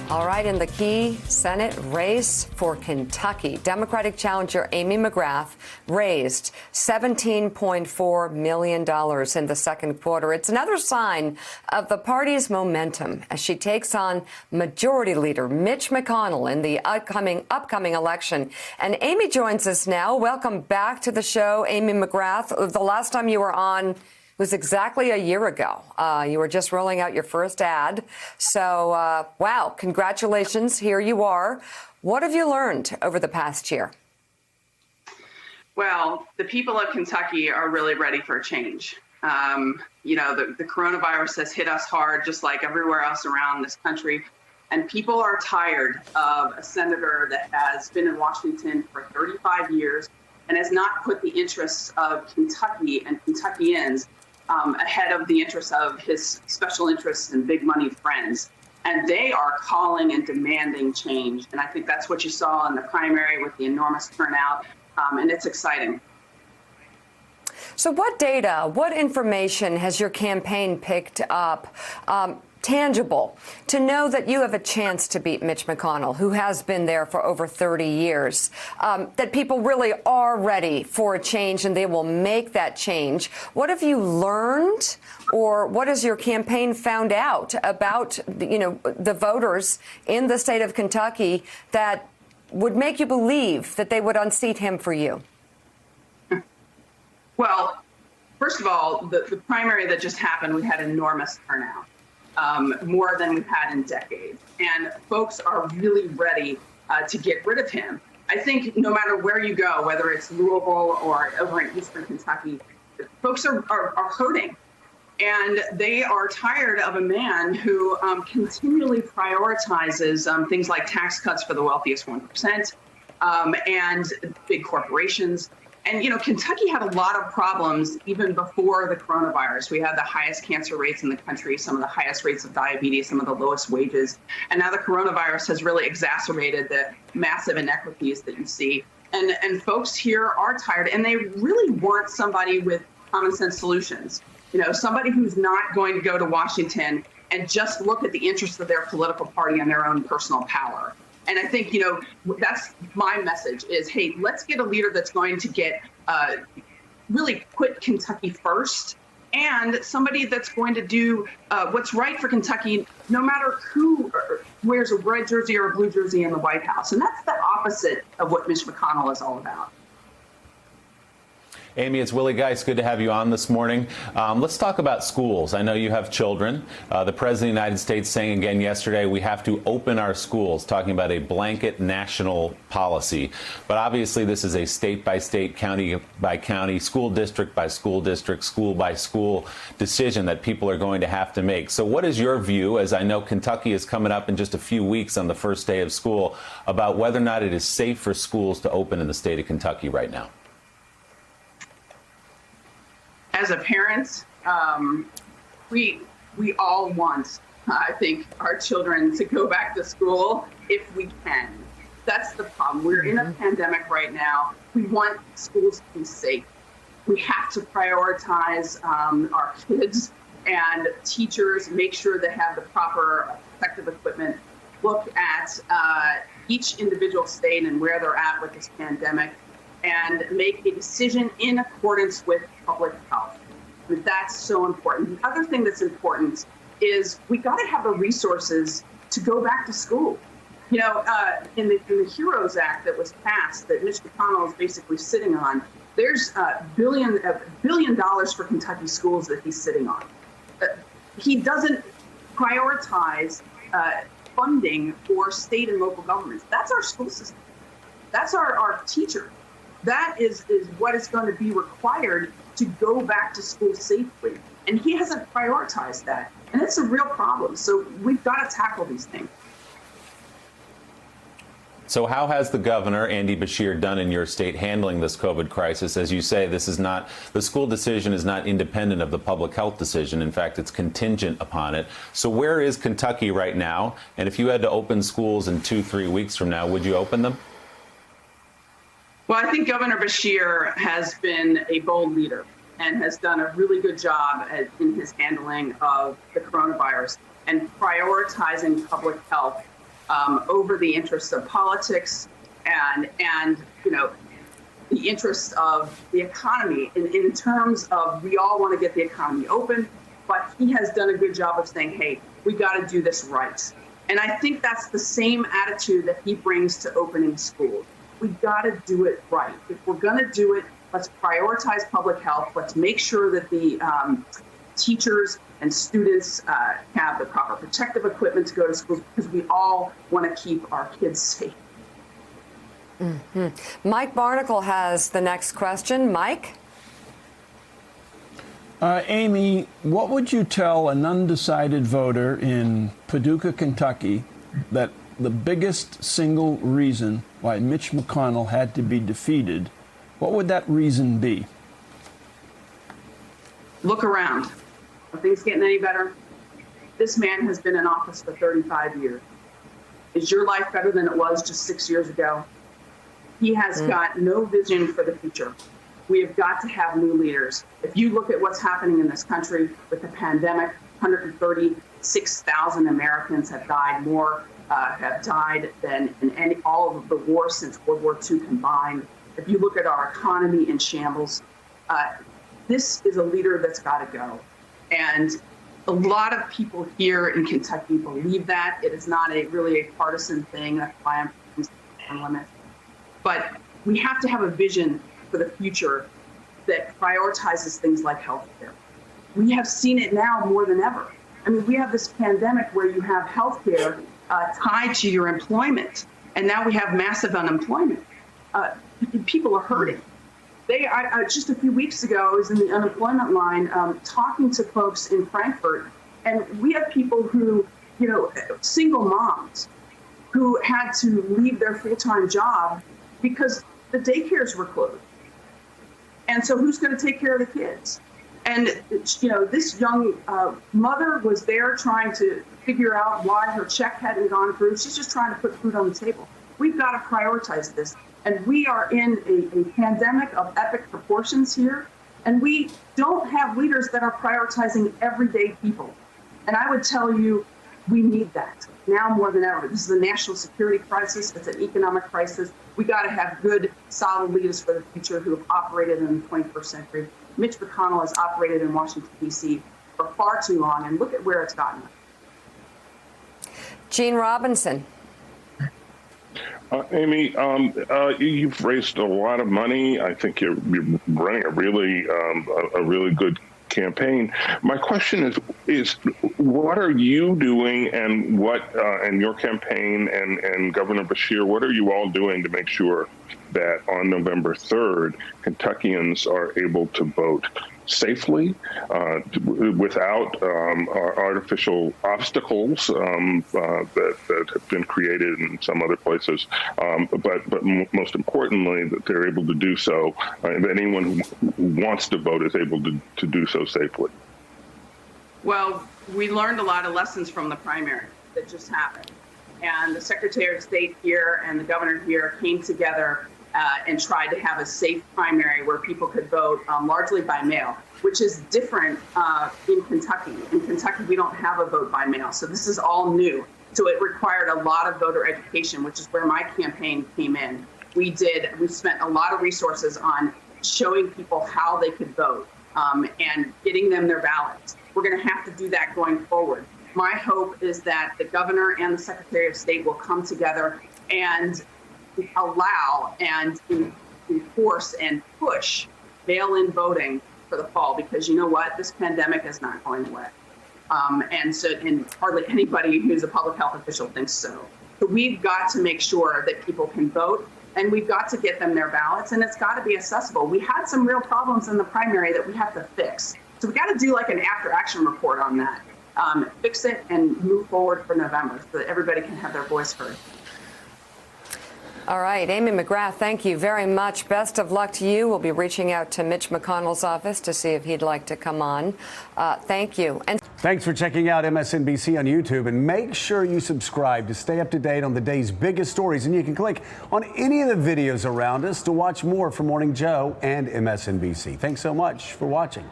All right, in the key Senate race for Kentucky, Democratic challenger Amy McGrath raised $17.4 million in the second quarter. It's another sign of the party's momentum as she takes on Majority Leader Mitch McConnell in the upcoming election. And Amy joins us now. Welcome back to the show, Amy McGrath. The last time you were on was exactly a year ago. You were just rolling out your first ad. So, wow, congratulations. Here you are. What have you learned over the past year? Well, the people of Kentucky are really ready for a change. The coronavirus has hit us hard, just like everywhere else around this country. And people are tired of a senator that has been in Washington for 35 years and has not put the interests of Kentucky and Kentuckians ahead of the interests of his special interests and big money friends. And they are calling and demanding change. And I think that's what you saw in the primary with the enormous turnout. And it's exciting. So what data, what information has your campaign picked up, tangible, to know that you have a chance to beat Mitch McConnell, who has been there for over 30 years, that people really are ready for a change and they will make that change? What have you learned, or what has your campaign found out about, the voters in the state of Kentucky that would make you believe that they would unseat him for you? Well, first of all, the primary that just happened, we had enormous turnout. More than we've had in decades. And folks are really ready to get rid of him. I think no matter where you go, whether it's Louisville or over in Eastern Kentucky, folks are hurting. And they are tired of a man who continually prioritizes things like tax cuts for the wealthiest 1% and big corporations. And, Kentucky had a lot of problems even before the coronavirus. We had the highest cancer rates in the country, some of the highest rates of diabetes, some of the lowest wages. And now the coronavirus has really exacerbated the massive inequities that you see. And folks here are tired, and they really want somebody with common sense solutions. Somebody who's not going to go to Washington and just look at the interests of their political party and their own personal power. And I think, that's my message is, hey, let's get a leader that's going to get really put Kentucky first, and somebody that's going to do what's right for Kentucky, no matter who wears a red jersey or a blue jersey in the White House. And that's the opposite of what Mitch McConnell is all about. Amy, it's Willie Geist. Good to have you on this morning. Let's talk about schools. I know you have children. The President of the United States saying again yesterday we have to open our schools, talking about a blanket national policy. But obviously this is a state-by-state, county-by-county, school by school district, school-by-school decision that people are going to have to make. So what is your view, as I know Kentucky is coming up in just a few weeks on the first day of school, about whether or not it is safe for schools to open in the state of Kentucky right now? As a parent, we all want, I think, our children to go back to school if we can. That's the problem. We're in a pandemic right now. We want schools to be safe. We have to prioritize our kids and teachers, make sure they have the proper protective equipment, look at each individual state and where they're at with this pandemic, and make a decision in accordance with public health. That's so important. The other thing that's important is we got to have the resources to go back to school. In the HEROES Act that was passed, that Mitch McConnell is basically sitting on, there's $1 billion for Kentucky schools that he's sitting on. He doesn't prioritize funding for state and local governments. That's our school system. That's our teachers. That is what is going to be required to go back to school safely. And he hasn't prioritized that. And it's a real problem. So we've got to tackle these things. So how has the governor, Andy Beshear, done in your state handling this COVID crisis? As you say, this is not, the school decision is not independent of the public health decision. In fact, it's contingent upon it. So where is Kentucky right now? And if you had to open schools in 2-3 weeks from now, would you open them? Well, I think Governor Beshear has been a bold leader and has done a really good job in his handling of the coronavirus and prioritizing public health over the interests of politics and the interests of the economy in terms of we all want to get the economy open, but he has done a good job of saying, hey, we got to do this right. And I think that's the same attitude that he brings to opening schools. We got to do it right. If we're going to do it, let's prioritize public health. Let's make sure that the teachers and students have the proper protective equipment to go to schools, because we all want to keep our kids safe. Mike Barnicle has the next question. Mike? Amy, what would you tell an undecided voter in Paducah, Kentucky, that the biggest single reason why Mitch McConnell had to be defeated, what would that reason be? Look around. Are things getting any better? This man has been in office for 35 years. Is your life better than it was just 6 years ago? He has got no vision for the future. We have got to have new leaders. If you look at what's happening in this country with the pandemic, 136,000 Americans have died, more have died than in all of the wars since World War II combined. If you look at our economy in shambles, this is a leader that's got to go. And a lot of people here in Kentucky believe that. It is not really a partisan thing. That's why I'm term limits. But we have to have a vision for the future that prioritizes things like healthcare. We have seen it now more than ever. I mean, we have this pandemic where you have healthcare tied to your employment, and now we have massive unemployment. People are hurting. Just a few weeks ago, I was in the unemployment line talking to folks in Frankfurt, and we have people who, single moms who had to leave their full-time job because the daycares were closed. And so who's going to take care of the kids? And, this young mother was there trying to figure out why her check hadn't gone through. She's just trying to put food on the table. We've got to prioritize this. And we are in a pandemic of epic proportions here. And we don't have leaders that are prioritizing everyday people. And I would tell you, we need that now more than ever. This is a national security crisis. It's an economic crisis. We got to have good, solid leaders for the future who have operated in the 21st century. Mitch McConnell has operated in Washington, D.C. for far too long, and look at where it's gotten us. Gene Robinson. Amy, you've raised a lot of money. I think you're running a really good campaign. My question is what are you doing, and and your campaign and Governor Beshear, what are you all doing to make sure that on November 3rd, Kentuckians are able to vote safely, without artificial obstacles that have been created in some other places, but most importantly, that they're able to do so, and anyone who wants to vote is able to do so safely? Well, we learned a lot of lessons from the primary that just happened. And the Secretary of State here and the governor here came together and tried to have a safe primary where people could vote largely by mail, which is different in Kentucky. In Kentucky, we don't have a vote by mail, so this is all new. So it required a lot of voter education, which is where my campaign came in. We spent a lot of resources on showing people how they could vote and getting them their ballots. We're going to have to do that going forward. My hope is that the governor and the Secretary of State will come together and allow and enforce and push mail-in voting for the fall, because you know what? This pandemic is not going away. And hardly anybody who's a public health official thinks so. So we've got to make sure that people can vote, and we've got to get them their ballots, and it's got to be accessible. We had some real problems in the primary that we have to fix. So we got to do like an after-action report on that. Fix it and move forward for November so that everybody can have their voice heard. All right, Amy McGrath, thank you very much. Best of luck to you. We'll be reaching out to Mitch McConnell's office to see if he'd like to come on. Thank you. And thanks for checking out MSNBC on YouTube, and make sure you subscribe to stay up to date on the day's biggest stories. And you can click on any of the videos around us to watch more from Morning Joe and MSNBC. Thanks so much for watching.